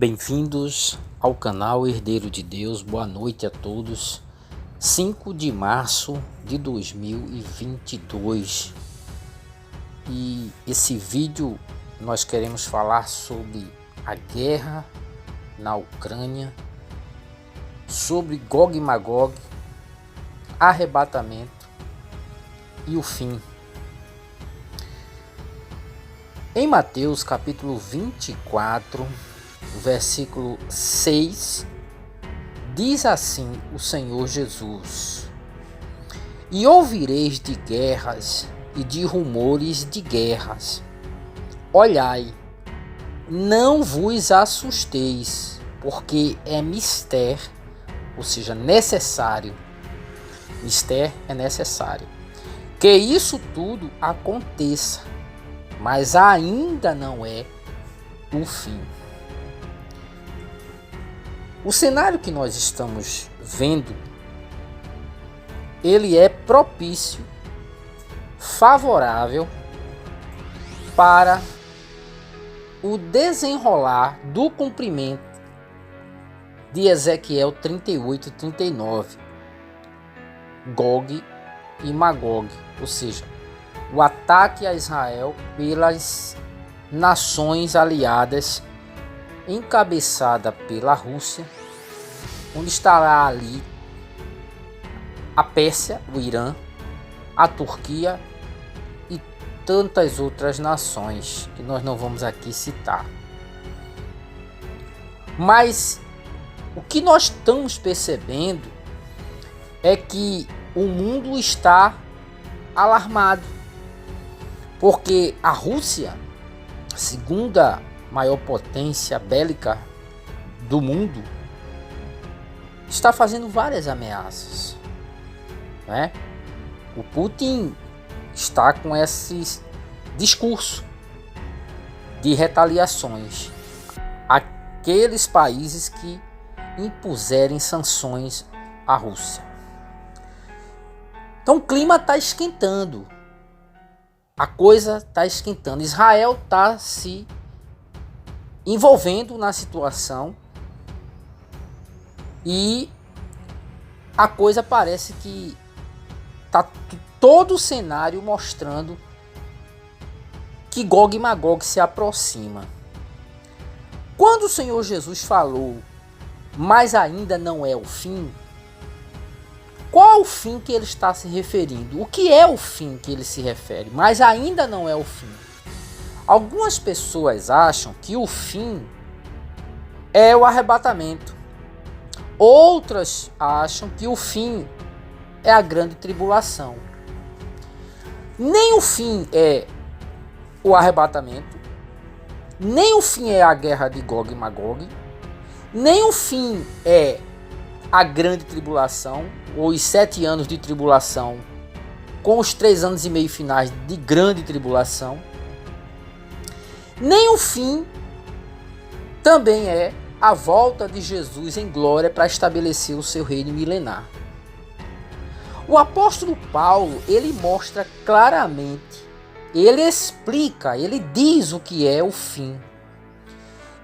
Bem-vindos ao canal Herdeiro de Deus, boa noite a todos. 5 de março de 2022 e esse vídeo nós queremos falar sobre a guerra na Ucrânia, sobre Gog e Magog, arrebatamento e o fim. Em Mateus capítulo 24, versículo 6, diz assim o Senhor Jesus: E ouvireis de guerras e de rumores de guerras. Olhai, não vos assusteis, porque é mister, ou seja, necessário. Mister é necessário que isso tudo aconteça, mas ainda não é o fim. O cenário que nós estamos vendo, ele é propício, favorável para o desenrolar do cumprimento de Ezequiel 38 e 39, Gog e Magog, ou seja, o ataque a Israel pelas nações aliadas, encabeçada pela Rússia, onde estará ali a Pérsia, o Irã, a Turquia e tantas outras nações que nós não vamos aqui citar. Mas o que nós estamos percebendo é que o mundo está alarmado, porque a Rússia, a segunda maior potência bélica do mundo, está fazendo várias ameaças, né? O Putin está com esse discurso de retaliações àqueles países que impuserem sanções à Rússia. Então o clima está esquentando, a coisa está esquentando. Israel está se envolvendo na situação e a coisa parece que está todo o cenário mostrando que Gog e Magog se aproxima. Quando o Senhor Jesus falou, mas ainda não é o fim, qual o fim que ele está se referindo? O que é o fim que ele se refere? Mas ainda não é o fim. Algumas pessoas acham que o fim é o arrebatamento. Outras acham que o fim é a grande tribulação. Nem o fim é o arrebatamento, nem o fim é a guerra de Gog e Magog, nem o fim é a grande tribulação, ou os 7 anos de tribulação, com os 3 anos e meio finais de grande tribulação. Nem o fim também é a volta de Jesus em glória para estabelecer o seu reino milenar. O apóstolo Paulo, ele mostra claramente, ele explica, ele diz o que é o fim.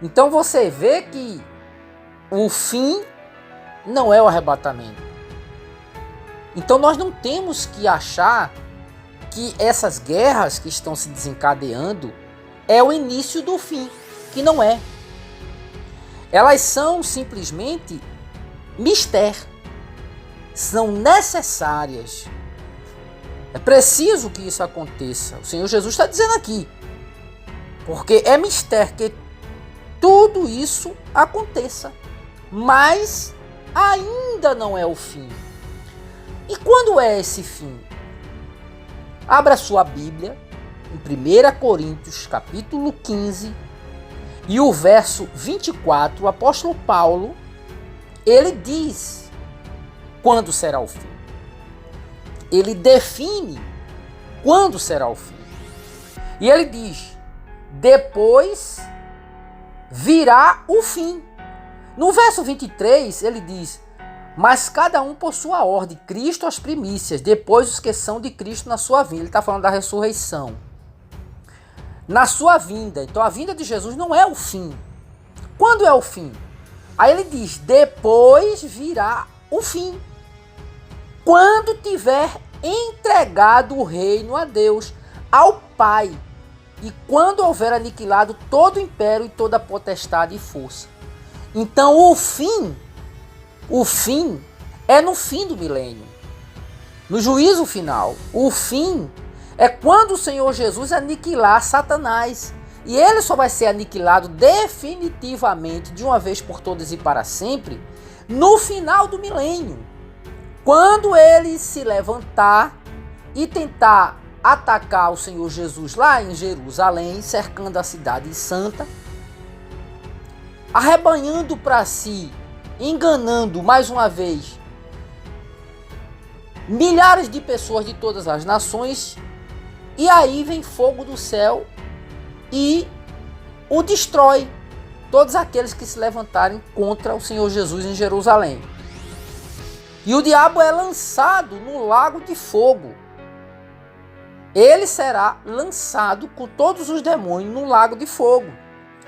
Então você vê que o fim não é o arrebatamento. Então nós não temos que achar que essas guerras que estão se desencadeando é o início do fim, que não é. Elas são simplesmente mister, são necessárias. É preciso que isso aconteça. O Senhor Jesus está dizendo aqui, porque é mister que tudo isso aconteça, mas ainda não é o fim. E quando é esse fim? Abra sua Bíblia em 1 Coríntios capítulo 15 e o verso 24, o apóstolo Paulo, ele diz quando será o fim. Ele define quando será o fim. E ele diz: depois virá o fim. No verso 23 ele diz: mas cada um por sua ordem, Cristo as primícias, depois os que são de Cristo na sua vinda. Ele está falando da ressurreição. Na sua vinda. Então a vinda de Jesus não é o fim. Quando é o fim? Aí ele diz, depois virá o fim. Quando tiver entregado o reino a Deus, ao Pai, e quando houver aniquilado todo o império e toda a potestade e força. Então o fim é no fim do milênio, no juízo final. O fim é quando o Senhor Jesus aniquilar Satanás. E ele só vai ser aniquilado definitivamente, de uma vez por todas e para sempre, no final do milênio. Quando ele se levantar e tentar atacar o Senhor Jesus lá em Jerusalém, cercando a cidade santa, arrebanhando para si, enganando mais uma vez milhares de pessoas de todas as nações, e aí vem fogo do céu e o destrói, todos aqueles que se levantarem contra o Senhor Jesus em Jerusalém. E o diabo é lançado no lago de fogo. Ele será lançado com todos os demônios no lago de fogo.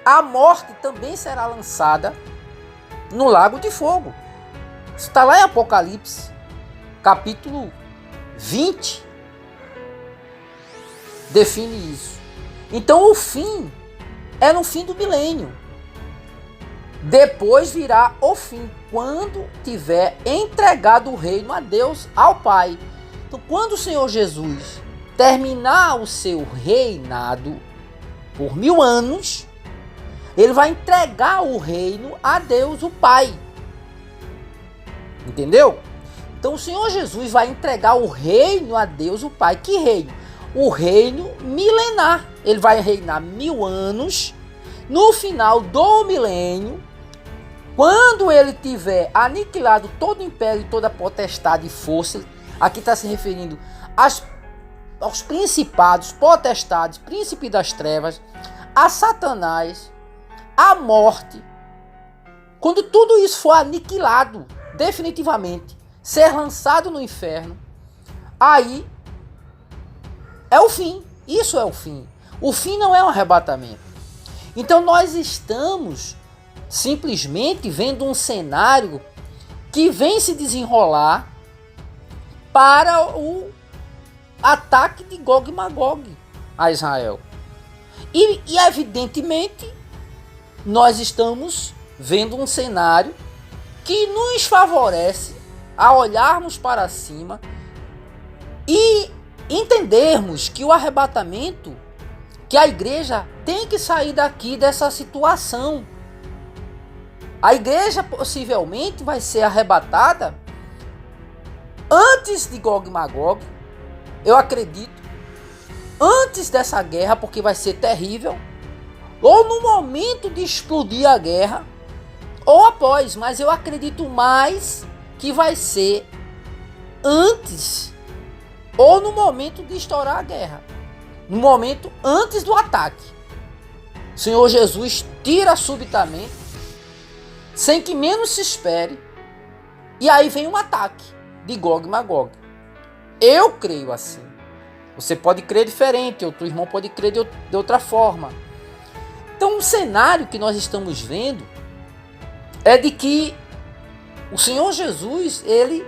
A morte também será lançada no lago de fogo. Isso está lá em Apocalipse, capítulo 20. Define isso. Então o fim é no fim do milênio. Depois virá o fim, quando tiver entregado o reino a Deus, ao Pai. Então quando o Senhor Jesus terminar o seu reinado por 1000 anos, ele vai entregar o reino a Deus, o Pai. Entendeu? Então o Senhor Jesus vai entregar o reino a Deus, o Pai. Que reino? O reino milenar. Ele vai reinar 1000 anos. No final do milênio, quando ele tiver aniquilado todo o império, toda a potestade e força, aqui está se referindo aos principados, potestades, príncipe das trevas, a Satanás, a morte. Quando tudo isso for aniquilado definitivamente, ser lançado no inferno, aí é o fim. Isso é o fim. O fim não é um arrebatamento. Então nós estamos simplesmente vendo um cenário que vem se desenrolar para o ataque de Gog e Magog a Israel. E evidentemente nós estamos vendo um cenário que nos favorece a olharmos para cima e entendermos que o arrebatamento, que a igreja tem que sair daqui dessa situação. A igreja possivelmente vai ser arrebatada antes de Gog e Magog, eu acredito, antes dessa guerra, porque vai ser terrível, ou no momento de explodir a guerra, ou após, mas eu acredito mais que vai ser antes, ou no momento de estourar a guerra, no momento antes do ataque. O Senhor Jesus tira subitamente, sem que menos se espere, e aí vem um ataque de Gog e Magog. Eu creio assim. Você pode crer diferente, outro irmão pode crer de outra forma. Então o cenário que nós estamos vendo é de que o Senhor Jesus, ele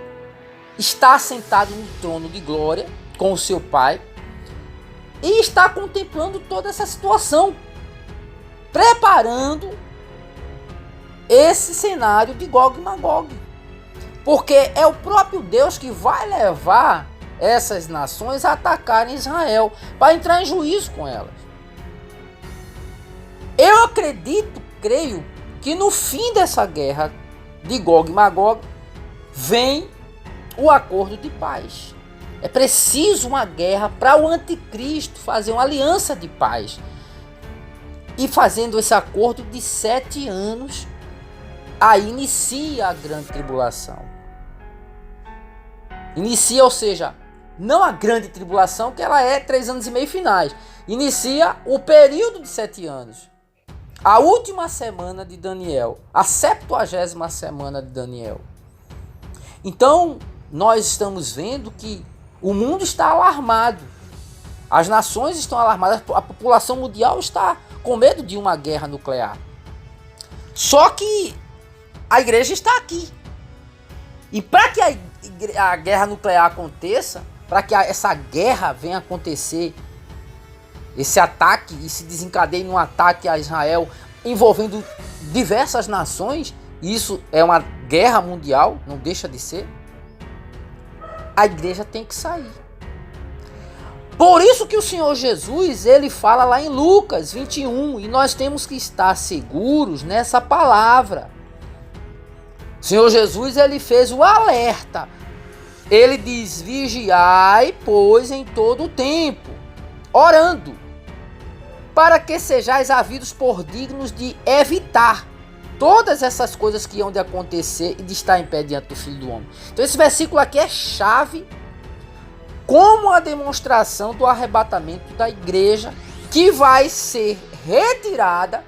está sentado no trono de glória com o seu Pai e está contemplando toda essa situação, preparando esse cenário de Gog e Magog, porque é o próprio Deus que vai levar essas nações a atacarem Israel, para entrar em juízo com elas. Eu creio que no fim dessa guerra de Gog e Magog vem o acordo de paz. É preciso uma guerra para o anticristo fazer uma aliança de paz. E fazendo esse acordo de 7 anos, aí inicia a grande tribulação. Inicia, ou seja, não a grande tribulação, que ela é 3 anos e meio finais. Inicia o período de 7 anos. A última semana de Daniel. A 70ª semana de Daniel. Então, nós estamos vendo que o mundo está alarmado. As nações estão alarmadas. A população mundial está com medo de uma guerra nuclear. Só que a igreja está aqui. E para que a guerra nuclear aconteça, para que essa guerra venha acontecer, esse ataque e se desencadeie num ataque a Israel envolvendo diversas nações, isso é uma guerra mundial, não deixa de ser, a igreja tem que sair. Por isso que o Senhor Jesus, ele fala lá em Lucas 21, e nós temos que estar seguros nessa palavra. O Senhor Jesus, ele fez o alerta. Ele diz: vigiai, pois, em todo o tempo, orando, para que sejais havidos por dignos de evitar todas essas coisas que hão de acontecer e de estar em pé diante do Filho do Homem. Então esse versículo aqui é chave como a demonstração do arrebatamento da igreja, que vai ser retirada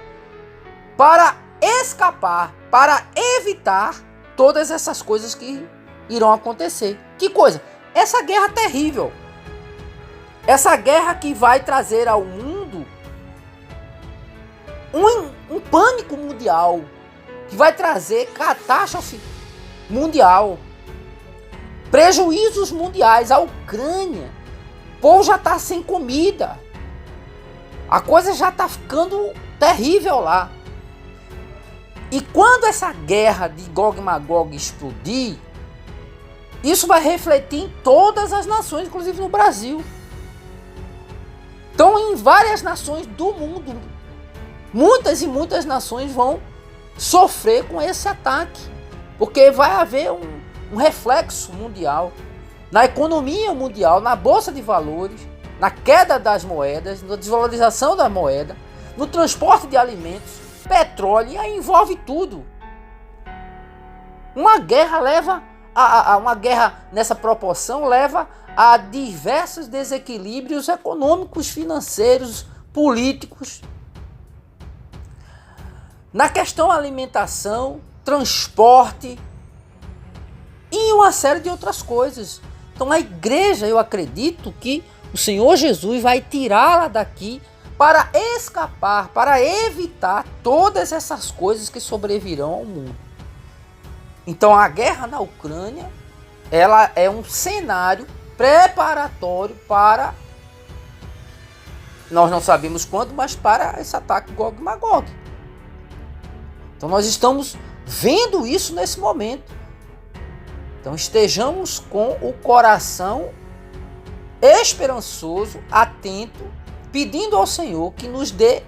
para escapar, para evitar todas essas coisas que irão acontecer. Que coisa? Essa guerra terrível. Essa guerra que vai trazer ao mundo um pânico mundial, que vai trazer catástrofe mundial, prejuízos mundiais. A Ucrânia, o povo já está sem comida, a coisa já está ficando terrível lá. E quando essa guerra de Gog e Magog explodir, isso vai refletir em todas as nações, inclusive no Brasil. Então, em várias nações do mundo, muitas e muitas nações vão sofrer com esse ataque, porque vai haver um reflexo mundial na economia mundial, na bolsa de valores, na queda das moedas, na desvalorização da moeda, no transporte de alimentos, petróleo, e aí envolve tudo. Uma guerra leva uma guerra nessa proporção leva a diversos desequilíbrios econômicos, financeiros, políticos. Na questão alimentação, transporte e uma série de outras coisas. Então a igreja, eu acredito que o Senhor Jesus vai tirá-la daqui para escapar, para evitar todas essas coisas que sobrevirão ao mundo. Então a guerra na Ucrânia, ela é um cenário preparatório para, nós não sabemos quando, mas para esse ataque Gog e Magog. Então nós estamos vendo isso nesse momento. Então estejamos com o coração esperançoso, atento, pedindo ao Senhor que nos dê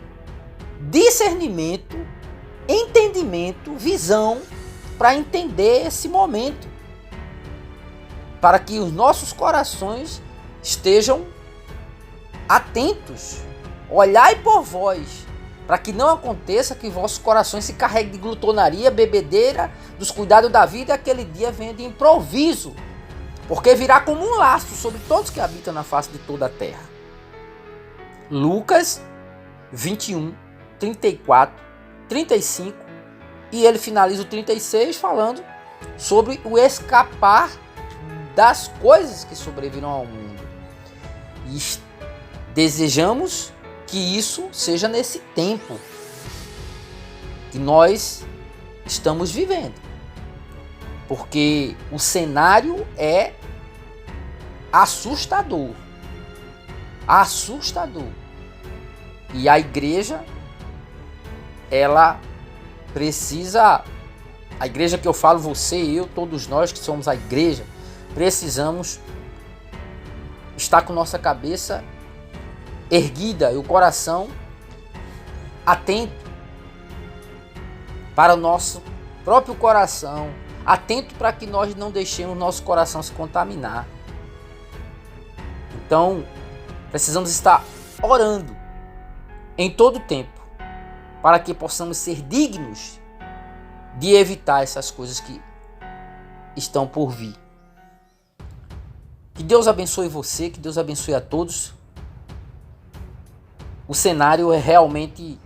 discernimento, entendimento, visão para entender esse momento, para que os nossos corações estejam atentos. Olhai por vós, para que não aconteça que vossos corações se carreguem de glutonaria, bebedeira, dos cuidados da vida, e aquele dia venha de improviso, porque virá como um laço sobre todos que habitam na face de toda a terra. Lucas 21, 34, 35, e ele finaliza o 36 falando sobre o escapar das coisas que sobrevirão ao mundo. E desejamos que isso seja nesse tempo que nós estamos vivendo, porque o cenário é assustador, e a igreja, ela precisa, a igreja que eu falo, você, eu, todos nós que somos a igreja, precisamos estar com nossa cabeça erguida e o coração atento para o nosso próprio coração, atento para que nós não deixemos o nosso coração se contaminar. Então, precisamos estar orando em todo tempo, para que possamos ser dignos de evitar essas coisas que estão por vir. Que Deus abençoe você, que Deus abençoe a todos. O cenário é realmente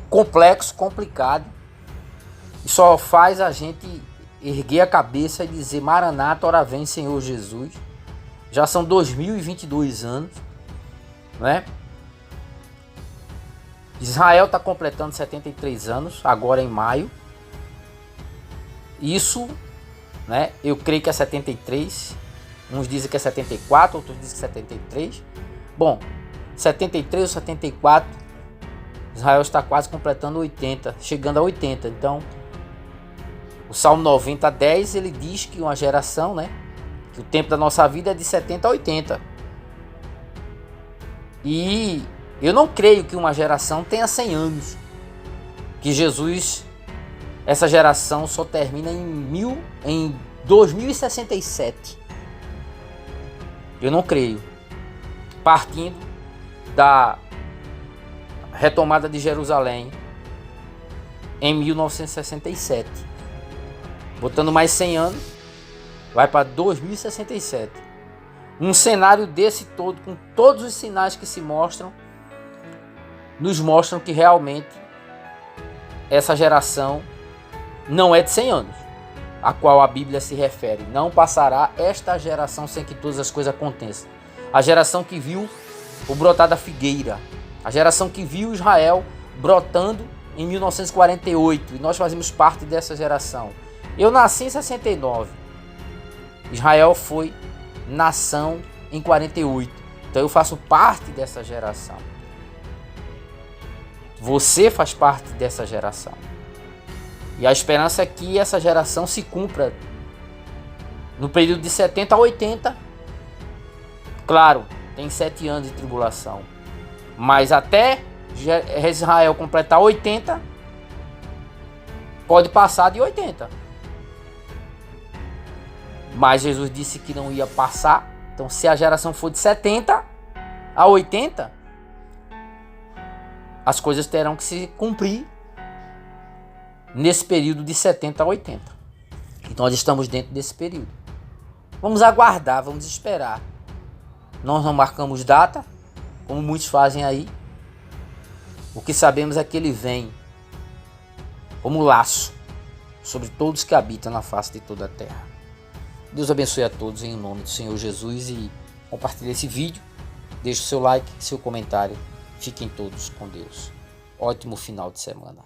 complexo, complicado, e só faz a gente erguer a cabeça e dizer: Maranata, ora vem, Senhor Jesus. Já são 2022 anos, né? Israel está completando 73 anos, agora em maio. Isso, né, eu creio que é 73. Uns dizem que é 74, outros dizem que é 73. Bom, 73 ou 74, Israel está quase completando 80, chegando a 80. Então, o Salmo 90, 10, ele diz que uma geração, né, que o tempo da nossa vida é de 70 a 80. E eu não creio que uma geração tenha 100 anos. Que Jesus, essa geração só termina em 2067. Eu não creio. Partindo da retomada de Jerusalém em 1967. Botando mais 100 anos, vai para 2067. Um cenário desse todo, com todos os sinais que se mostram, nos mostram que realmente essa geração não é de 100 anos, a qual a Bíblia se refere. Não passará esta geração sem que todas as coisas aconteçam. A geração que viu o brotar da figueira, a geração que viu Israel brotando em 1948, e nós fazemos parte dessa geração. Eu nasci em 69, Israel foi nação em 48, então eu faço parte dessa geração. Você faz parte dessa geração. E a esperança é que essa geração se cumpra no período de 70 a 80. Claro, tem 7 anos de tribulação. Mas até Israel completar 80, pode passar de 80. Mas Jesus disse que não ia passar. Então, se a geração for de 70 a 80, as coisas terão que se cumprir nesse período de 70 a 80. Então nós estamos dentro desse período. Vamos aguardar, vamos esperar. Nós não marcamos data, como muitos fazem aí. O que sabemos é que ele vem como laço sobre todos que habitam na face de toda a terra. Deus abençoe a todos em nome do Senhor Jesus e compartilhe esse vídeo. Deixe o seu like, seu comentário. Fiquem todos com Deus. Ótimo final de semana.